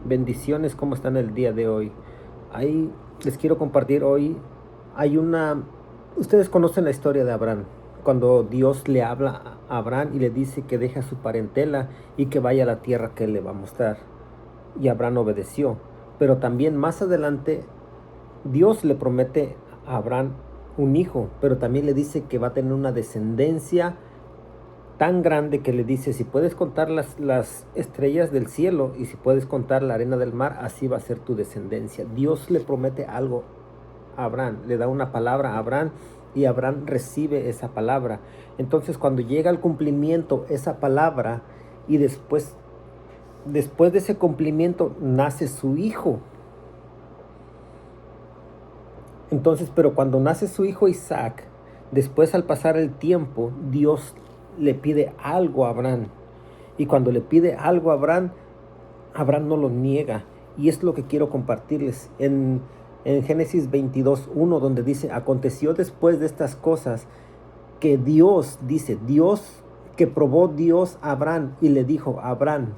Bendiciones, ¿cómo están el día de hoy? Ahí les quiero compartir hoy, hay una, ustedes conocen la historia de Abraham, cuando Dios le habla a Abraham y le dice que deje a su parentela y que vaya a la tierra que él le va a mostrar. Y Abraham obedeció. Pero también más adelante, Dios le promete a Abraham un hijo, pero también le dice que va a tener una descendencia tan grande que le dice, si puedes contar las estrellas del cielo y si puedes contar la arena del mar, así va a ser tu descendencia. Dios le promete algo a Abraham, le da una palabra a Abraham y Abraham recibe esa palabra. Entonces cuando llega al cumplimiento esa palabra y después de ese cumplimiento nace su hijo. Entonces, pero cuando nace su hijo Isaac, después al pasar el tiempo, Dios le pide algo a Abraham. Y cuando le pide algo a Abraham, Abraham no lo niega. Y es lo que quiero compartirles en Génesis 22:1, donde dice, aconteció después de estas cosas que Dios, dice, Dios, que probó Dios a Abraham y le dijo, Abraham,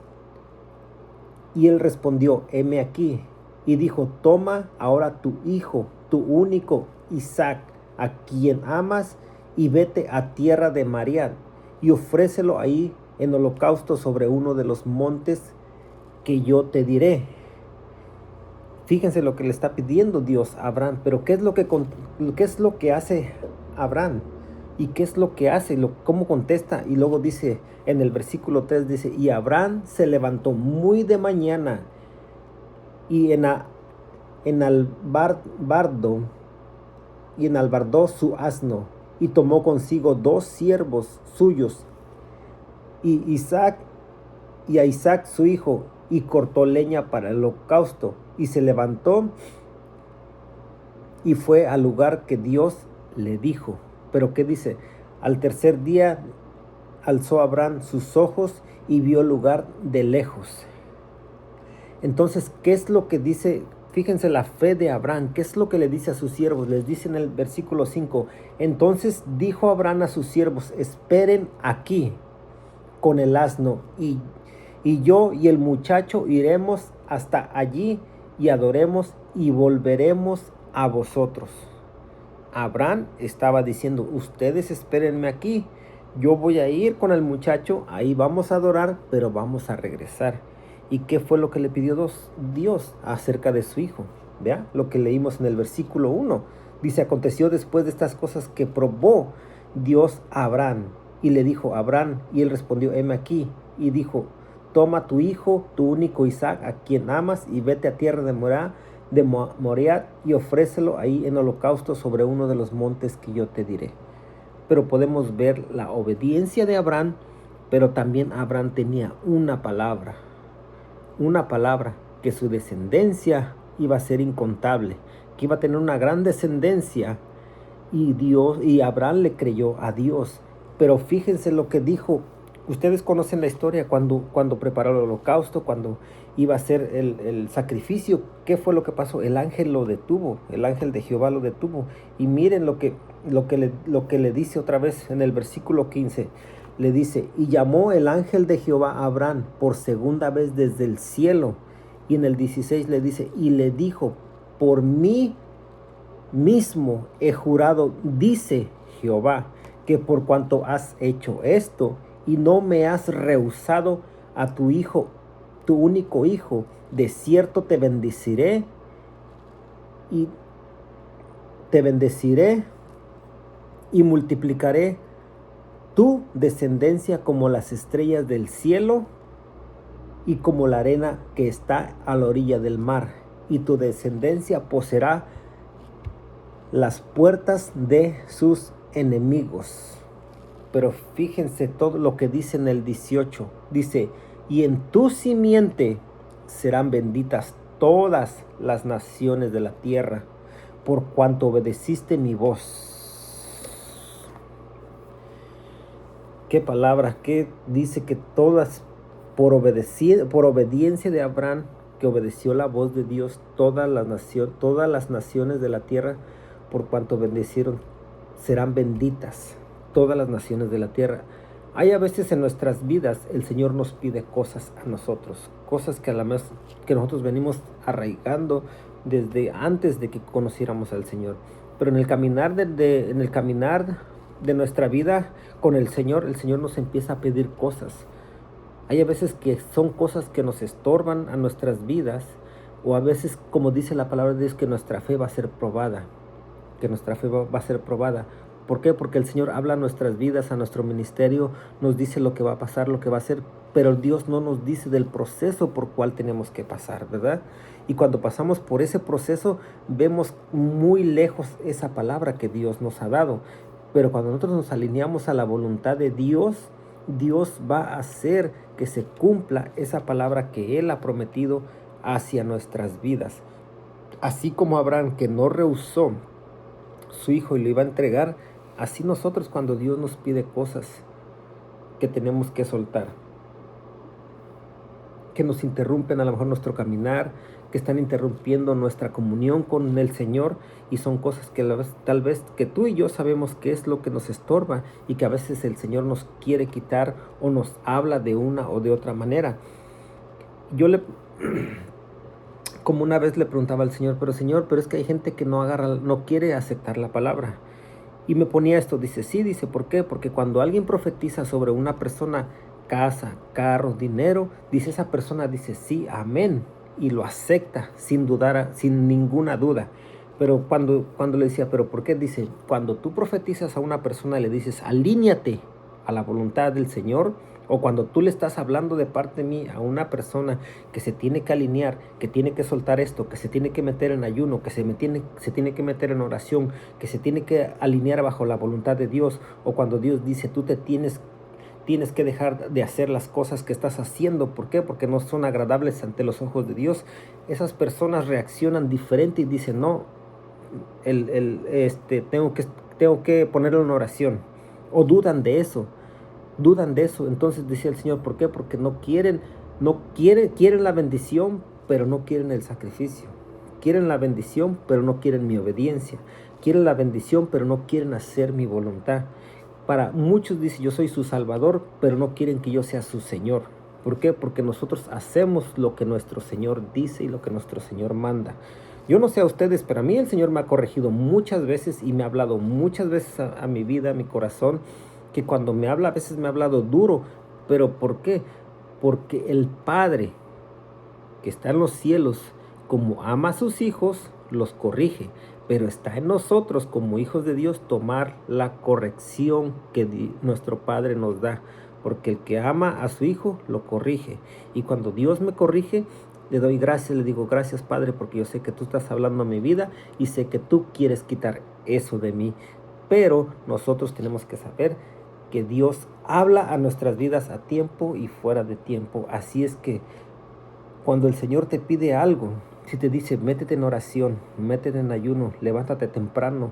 y él respondió, heme aquí. Y dijo, toma ahora tu hijo, tu único Isaac, a quien amas, y vete a tierra de Moriah, y ofrécelo ahí en holocausto sobre uno de los montes que yo te diré. Fíjense lo que le está pidiendo Dios a Abraham, pero ¿qué es lo que hace Abraham? ¿Y qué es lo que hace? ¿Cómo contesta? Y luego dice en el versículo 3, dice, y Abraham se levantó muy de mañana y enalbardó su asno y tomó consigo 2 siervos suyos y a Isaac su hijo, y cortó leña para el holocausto, y se levantó y fue al lugar que Dios le dijo. Pero ¿qué dice? Al tercer día alzó Abraham sus ojos y vio el lugar de lejos. Entonces, ¿qué es lo que dice? Fíjense la fe de Abraham. ¿Qué es lo que le dice a sus siervos? Les dice en el versículo 5. Entonces dijo Abraham a sus siervos, esperen aquí con el asno, y yo y el muchacho iremos hasta allí y adoremos y volveremos a vosotros. Abraham estaba diciendo, ustedes espérenme aquí, yo voy a ir con el muchacho, ahí vamos a adorar, pero vamos a regresar. ¿Y qué fue lo que le pidió Dios acerca de su hijo? Vea lo que leímos en el versículo 1. Dice, aconteció después de estas cosas que probó Dios a Abraham y le dijo, Abraham, y él respondió, heme aquí, y dijo, toma tu hijo, tu único Isaac, a quien amas, y vete a tierra de Moriah y ofrécelo ahí en holocausto sobre uno de los montes que yo te diré. Pero podemos ver la obediencia de Abraham, pero también Abraham tenía una palabra que su descendencia iba a ser incontable, que iba a tener una gran descendencia, y Abraham le creyó a Dios. Pero fíjense lo que dijo. Ustedes conocen la historia cuando preparó el holocausto, cuando iba a hacer el sacrificio. ¿Qué fue lo que pasó? El ángel lo detuvo, el ángel de Jehová lo detuvo. Y miren lo que le dice otra vez en el versículo 15. Le dice, y llamó el ángel de Jehová a Abraham por segunda vez desde el cielo. Y en el 16 le dice, y le dijo, por mí mismo he jurado, dice Jehová, que por cuanto has hecho esto y no me has rehusado a tu hijo, tu único hijo, de cierto te bendeciré y multiplicaré tu descendencia como las estrellas del cielo y como la arena que está a la orilla del mar, y tu descendencia poseerá las puertas de sus enemigos. Pero fíjense todo lo que dice en el 18. Dice, y en tu simiente serán benditas todas las naciones de la tierra, por cuanto obedeciste mi voz. ¿Qué palabra? ¿Qué dice? Que todas, por obediencia de Abraham, que obedeció la voz de Dios, todas las naciones de la tierra, por cuanto bendecieron, serán benditas todas las naciones de la tierra. Hay a veces en nuestras vidas el Señor nos pide cosas a nosotros, cosas que a la vez que nosotros venimos arraigando desde antes de que conociéramos al Señor. Pero en el caminar en el caminar de nuestra vida con el Señor nos empieza a pedir cosas. Hay a veces que son cosas que nos estorban a nuestras vidas, o a veces, como dice la palabra de Dios, que nuestra fe va a ser probada, que nuestra fe va a ser probada. ¿Por qué? Porque el Señor habla a nuestras vidas, a nuestro ministerio, nos dice lo que va a pasar, lo que va a hacer, pero Dios no nos dice del proceso por cual tenemos que pasar, ¿verdad? Y cuando pasamos por ese proceso, vemos muy lejos esa palabra que Dios nos ha dado. Pero cuando nosotros nos alineamos a la voluntad de Dios, Dios va a hacer que se cumpla esa palabra que Él ha prometido hacia nuestras vidas. Así como Abraham, que no rehusó su hijo y lo iba a entregar, así nosotros cuando Dios nos pide cosas que tenemos que soltar, que nos interrumpen a lo mejor nuestro caminar, que están interrumpiendo nuestra comunión con el Señor, y son cosas que tal vez que tú y yo sabemos qué es lo que nos estorba y que a veces el Señor nos quiere quitar o nos habla de una o de otra manera. Yo como una vez le preguntaba al Señor, pero es que hay gente que no quiere aceptar la palabra. Y me ponía esto, dice, sí, dice, ¿por qué? Porque cuando alguien profetiza sobre una persona, casa, carro, dinero, dice esa persona, dice, sí, amén, y lo acepta sin dudar, sin ninguna duda. Pero cuando le decía, ¿pero por qué? Dice, cuando tú profetizas a una persona, le dices, alíñate a la voluntad del Señor, o cuando tú le estás hablando de parte de mí a una persona que se tiene que alinear, que tiene que soltar esto, que se tiene que meter en ayuno, que se tiene que meter en oración, que se tiene que alinear bajo la voluntad de Dios, o cuando Dios dice, tú tienes que dejar de hacer las cosas que estás haciendo. ¿Por qué? Porque no son agradables ante los ojos de Dios. Esas personas reaccionan diferente y dicen, no, tengo que ponerlo en oración, o dudan de eso. Entonces decía el Señor, ¿por qué? Porque quieren la bendición, pero no quieren el sacrificio. Quieren la bendición, pero no quieren mi obediencia. Quieren la bendición, pero no quieren hacer mi voluntad. Para muchos dice, yo soy su Salvador, pero no quieren que yo sea su Señor. ¿Por qué? Porque nosotros hacemos lo que nuestro Señor dice y lo que nuestro Señor manda. Yo no sé a ustedes, pero a mí el Señor me ha corregido muchas veces y me ha hablado muchas veces a mi vida, a mi corazón, que cuando me habla, a veces me ha hablado duro. ¿Pero por qué? Porque el Padre que está en los cielos, como ama a sus hijos, los corrige. Pero está en nosotros, como hijos de Dios, tomar la corrección que nuestro Padre nos da. Porque el que ama a su hijo, lo corrige. Y cuando Dios me corrige, le doy gracias, le digo, gracias Padre, porque yo sé que tú estás hablando a mi vida y sé que tú quieres quitar eso de mí. Pero nosotros tenemos que saber que Dios habla a nuestras vidas a tiempo y fuera de tiempo. Así es que cuando el Señor te pide algo, si te dice, métete en oración, métete en ayuno, levántate temprano,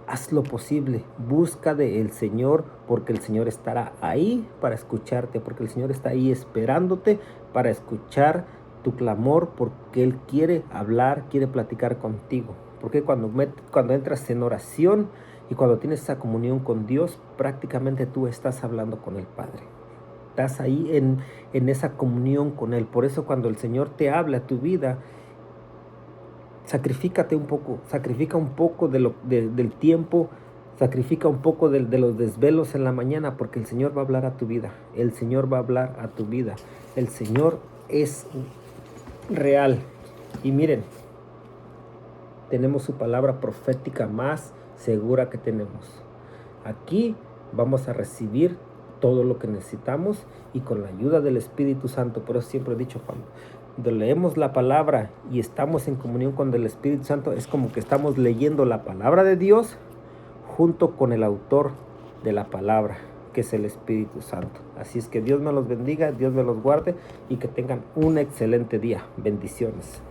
haz lo posible, busca del Señor, porque el Señor estará ahí para escucharte, porque el Señor está ahí esperándote para escuchar tu clamor, porque Él quiere hablar, quiere platicar contigo. Porque cuando entras en oración y cuando tienes esa comunión con Dios, prácticamente tú estás hablando con el Padre. Estás ahí en esa comunión con Él. Por eso cuando el Señor te habla a tu vida, sacrifica un poco del tiempo, sacrifica un poco de los desvelos en la mañana, porque el Señor va a hablar a tu vida. El Señor va a hablar a tu vida. El Señor es real. Y miren, tenemos su palabra profética más segura que tenemos. Aquí vamos a recibir todo lo que necesitamos y con la ayuda del Espíritu Santo. Por eso siempre he dicho, cuando leemos la palabra y estamos en comunión con el Espíritu Santo, es como que estamos leyendo la palabra de Dios junto con el autor de la palabra, que es el Espíritu Santo. Así es que Dios me los bendiga, Dios me los guarde y que tengan un excelente día. Bendiciones.